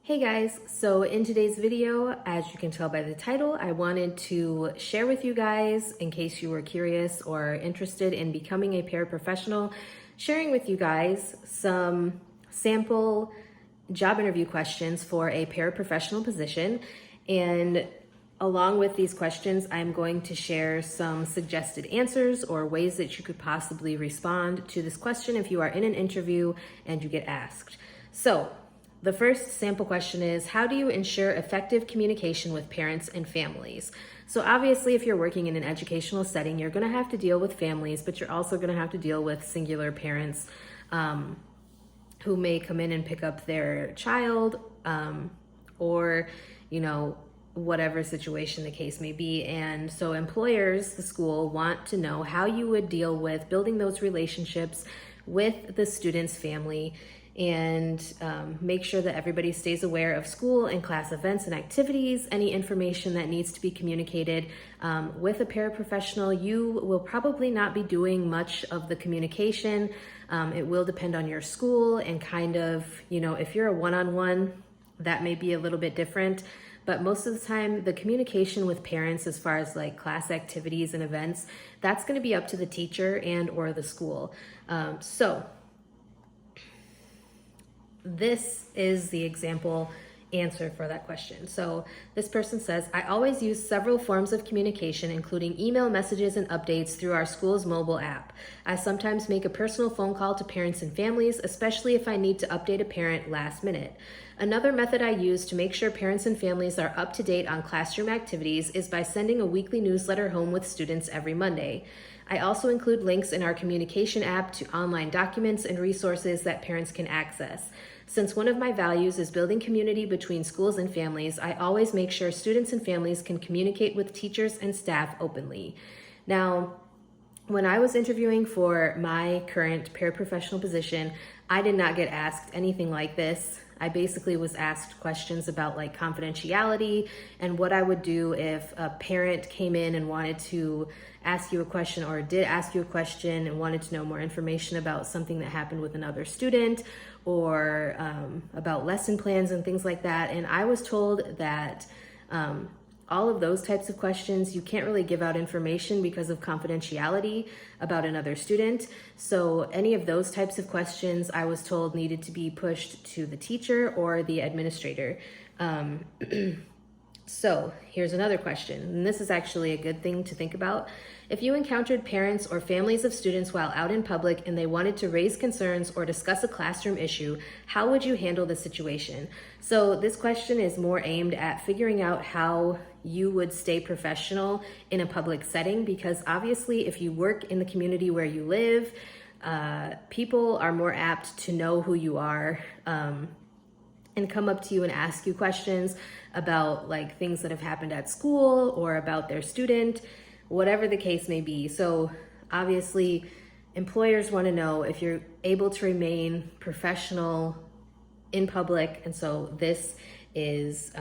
Hey guys, so in today's video, as you can tell by the title, I wanted to share with you guys, in case you were curious or interested in becoming a paraprofessional, sharing with you guys some sample job interview questions for a paraprofessional position. And along with these questions, I'm going to share some suggested answers or ways that you could possibly respond to this question if you are in an interview and you get asked. So, the first sample question is, how do you ensure effective communication with parents and families? So obviously, if you're working in an educational setting, you're gonna have to deal with families, but you're also gonna have to deal with singular parents who may come in and pick up their child or, whatever situation the case may be. And so employers, the school, want to know how you would deal with building those relationships with the student's family and make sure that everybody stays aware of school and class events and activities, any information that needs to be communicated. With a paraprofessional, you will probably not be doing much of the communication. It will depend on your school and kind of, if you're a one-on-one, that may be a little bit different. But most of the time, the communication with parents as far as like class activities and events, that's gonna be up to the teacher and or the school. This is the example answer for that question. So this person says, I always use several forms of communication, including email messages and updates through our school's mobile app. I sometimes make a personal phone call to parents and families, especially if I need to update a parent last minute. Another method I use to make sure parents and families are up to date on classroom activities is by sending a weekly newsletter home with students every Monday. I also include links in our communication app to online documents and resources that parents can access. Since one of my values is building community between schools and families, I always make sure students and families can communicate with teachers and staff openly. Now, when I was interviewing for my current paraprofessional position, I did not get asked anything like this. I basically was asked questions about like confidentiality and what I would do if a parent came in and wanted to ask you a question or did ask you a question and wanted to know more information about something that happened with another student or about lesson plans and things like that. And I was told that all of those types of questions, you can't really give out information because of confidentiality about another student. So any of those types of questions, I was told, needed to be pushed to the teacher or the administrator. So here's another question, and this is actually a good thing to think about. If you encountered parents or families of students while out in public and they wanted to raise concerns or discuss a classroom issue, how would you handle the situation? So this question is more aimed at figuring out how you would stay professional in a public setting, because obviously if you work in the community where you live, people are more apt to know who you are and come up to you and ask you questions about like things that have happened at school or about their student, whatever the case may be. So obviously employers want to know if you're able to remain professional in public. And so this is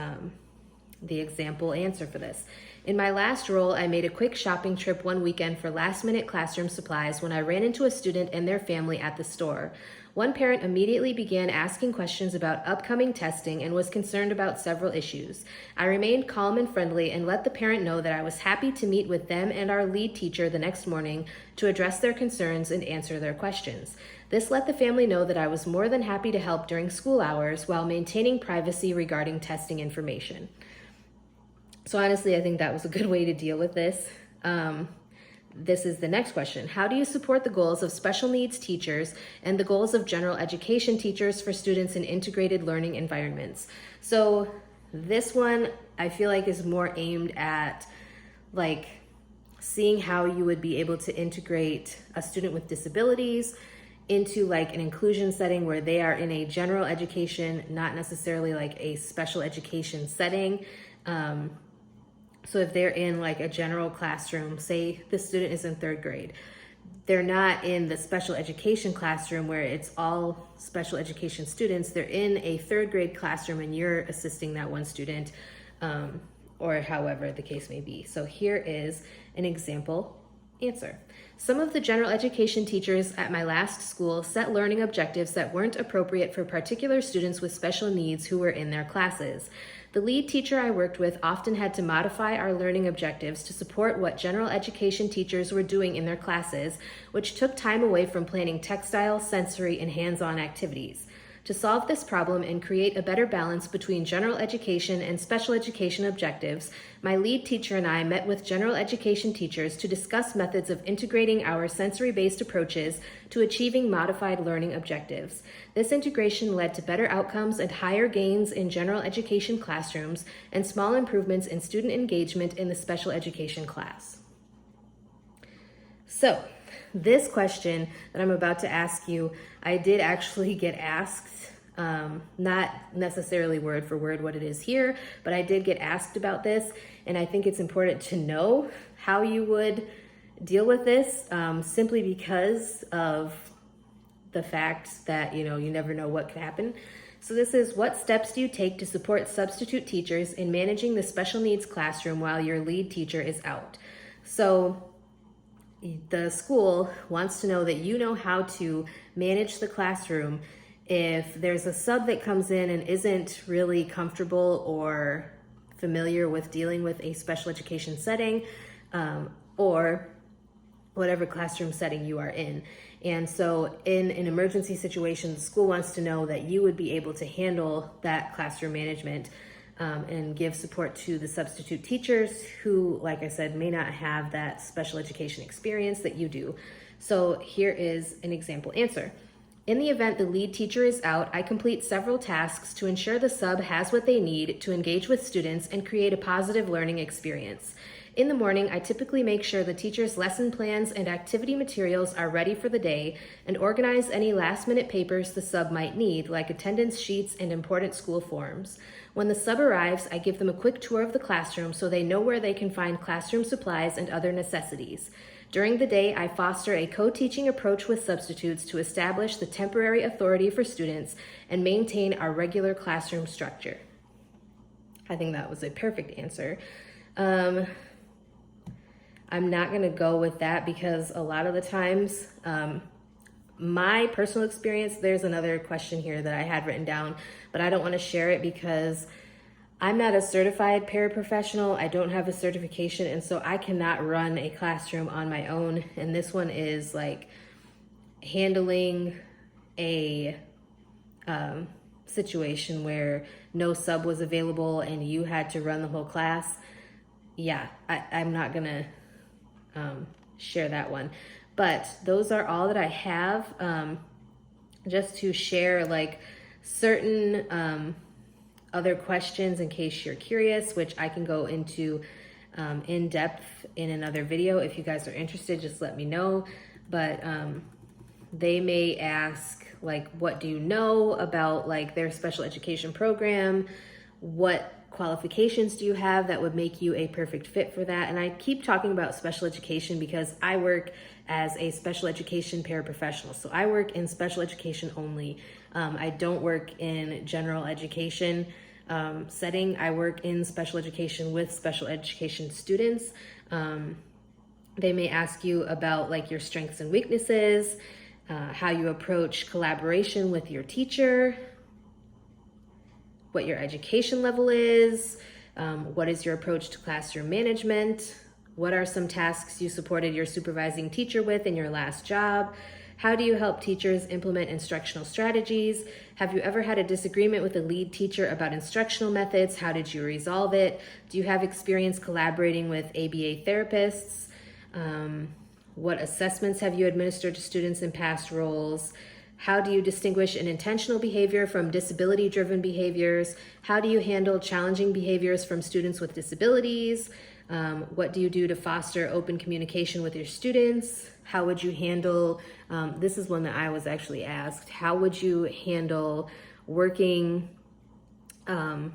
the example answer for this. In my last role, I made a quick shopping trip one weekend for last-minute classroom supplies when I ran into a student and their family at the store. One parent immediately began asking questions about upcoming testing and was concerned about several issues. I remained calm and friendly and let the parent know that I was happy to meet with them and our lead teacher the next morning to address their concerns and answer their questions. This let the family know that I was more than happy to help during school hours while maintaining privacy regarding testing information. So honestly, I think that was a good way to deal with this. This is the next question. How do you support the goals of special needs teachers and the goals of general education teachers for students in integrated learning environments? So this one I feel like is more aimed at like seeing how you would be able to integrate a student with disabilities into like an inclusion setting where they are in a general education, not necessarily like a special education setting. So if they're in like a general classroom, say the student is in 3rd grade, they're not in the special education classroom where it's all special education students. They're in a 3rd grade classroom and you're assisting that one student, or however the case may be. So here is an example Answer. Some of the general education teachers at my last school set learning objectives that weren't appropriate for particular students with special needs who were in their classes. The lead teacher I worked with often had to modify our learning objectives to support what general education teachers were doing in their classes, which took time away from planning textile, sensory, and hands-on activities. To solve this problem and create a better balance between general education and special education objectives, my lead teacher and I met with general education teachers to discuss methods of integrating our sensory-based approaches to achieving modified learning objectives. This integration led to better outcomes and higher gains in general education classrooms and small improvements in student engagement in the special education class. So, this question that I'm about to ask you, I did actually get asked, not necessarily word for word what it is here, but I did get asked about this, and I think it's important to know how you would deal with this, simply because of the fact that, you never know what could happen. So this is, what steps do you take to support substitute teachers in managing the special needs classroom while your lead teacher is out? So the school wants to know that you know how to manage the classroom if there's a sub that comes in and isn't really comfortable or familiar with dealing with a special education setting, or whatever classroom setting you are in. And so in an emergency situation, the school wants to know that you would be able to handle that classroom management and give support to the substitute teachers who, like I said, may not have that special education experience that you do. So here is an example answer. In the event the lead teacher is out, I complete several tasks to ensure the sub has what they need to engage with students and create a positive learning experience. In the morning, I typically make sure the teacher's lesson plans and activity materials are ready for the day and organize any last-minute papers the sub might need, like attendance sheets and important school forms. When the sub arrives, I give them a quick tour of the classroom so they know where they can find classroom supplies and other necessities. During the day, I foster a co-teaching approach with substitutes to establish the temporary authority for students and maintain our regular classroom structure. I think that was a perfect answer. I'm not going to go with that because a lot of the times, my personal experience, there's another question here that I had written down, but I don't want to share it because I'm not a certified paraprofessional. I don't have a certification, and so I cannot run a classroom on my own. And this one is like handling a situation where no sub was available and you had to run the whole class. Yeah, I'm not going to share that one. But those are all that I have, just to share like certain other questions in case you're curious, which I can go into in depth in another video. If you guys are interested, just let me know. But they may ask like, what do you know about like their special education program? What qualifications do you have that would make you a perfect fit for that? And I keep talking about special education because I work as a special education paraprofessional. So I work in special education only. I don't work in general education setting. I work in special education with special education students. They may ask you about like your strengths and weaknesses, how you approach collaboration with your teacher, what your education level is, what is your approach to classroom management, what are some tasks you supported your supervising teacher with in your last job, how do you help teachers implement instructional strategies, have you ever had a disagreement with a lead teacher about instructional methods, how did you resolve it, do you have experience collaborating with ABA therapists, what assessments have you administered to students in past roles, how do you distinguish an intentional behavior from disability-driven behaviors? How do you handle challenging behaviors from students with disabilities? What do you do to foster open communication with your students? How would you handle, this is one that I was actually asked, how would you handle working on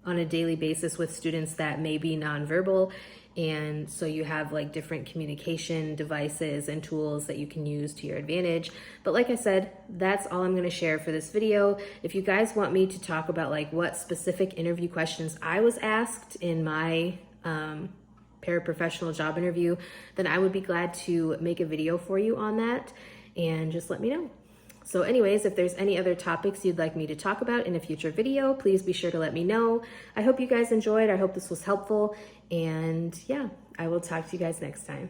a daily basis with students that may be nonverbal? And so you have like different communication devices and tools that you can use to your advantage. But like I said, that's all I'm going to share for this video. If you guys want me to talk about like what specific interview questions I was asked in my paraprofessional job interview, then I would be glad to make a video for you on that, and just let me know. So anyways, if there's any other topics you'd like me to talk about in a future video, please be sure to let me know. I hope you guys enjoyed. I hope this was helpful. And yeah, I will talk to you guys next time.